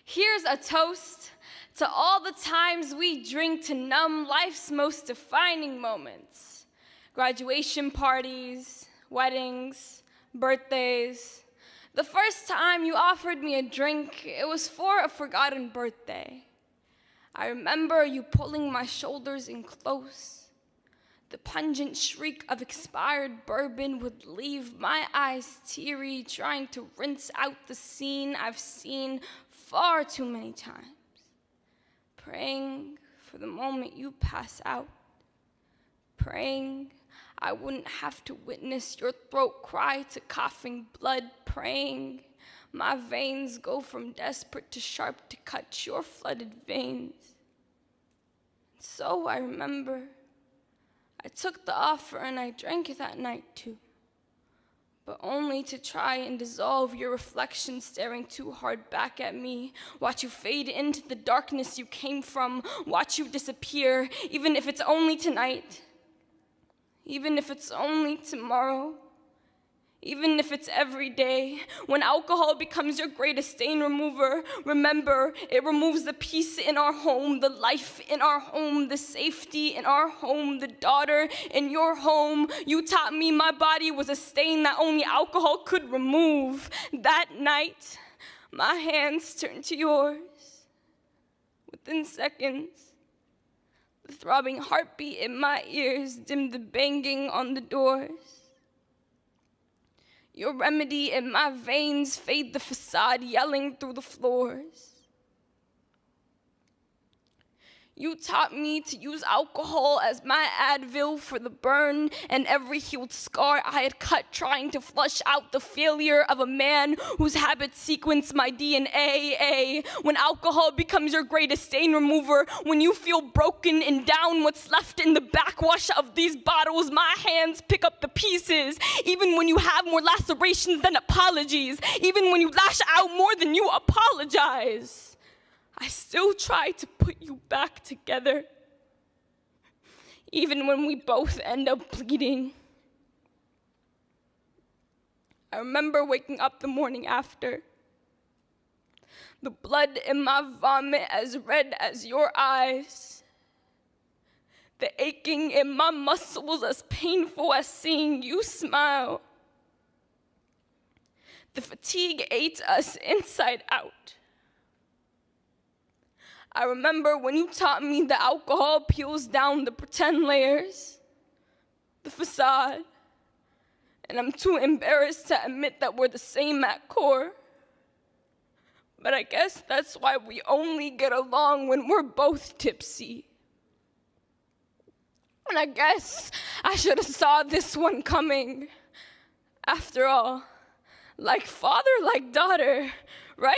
Here's a toast to all the times we drink to numb life's most defining moments. Graduation parties, weddings, birthdays. The first time you offered me a drink, it was for a forgotten birthday. I remember you pulling my shoulders in close. The pungent shriek of expired bourbon would leave my eyes teary, trying to rinse out the scene I've seen far too many times. Praying for the moment you pass out. Praying I wouldn't have to witness your throat cry to coughing blood. Praying my veins go from desperate to sharp to cut your flooded veins. And so I remember I took the offer and I drank that night too, but only to try and dissolve your reflection staring too hard back at me, watch you fade into the darkness you came from, watch you disappear, even if it's only tonight, even if it's only tomorrow, even if it's every day. When alcohol becomes your greatest stain remover, remember, it removes the peace in our home, the life in our home, the safety in our home, the daughter in your home. You taught me my body was a stain that only alcohol could remove. That night, my hands turned to yours. Within seconds, the throbbing heartbeat in my ears dimmed the banging on the doors. Your remedy in my veins fade the facade yelling through the floors. You taught me to use alcohol as my Advil for the burn and every healed scar I had cut trying to flush out the failure of a man whose habits sequence my DNA. When alcohol becomes your greatest stain remover, when you feel broken and down, what's left in the backwash of these bottles, my hands pick up the pieces. Even when you have more lacerations than apologies, even when you lash out more than you apologize, I still try to put you back together, even when we both end up bleeding. I remember waking up the morning after, the blood in my vomit as red as your eyes, the aching in my muscles as painful as seeing you smile. The fatigue ate us inside out. I remember when you taught me that alcohol peels down the pretend layers, the facade, and I'm too embarrassed to admit that we're the same at core. But I guess that's why we only get along when we're both tipsy. And I guess I should have saw this one coming. After all, like father, like daughter, right?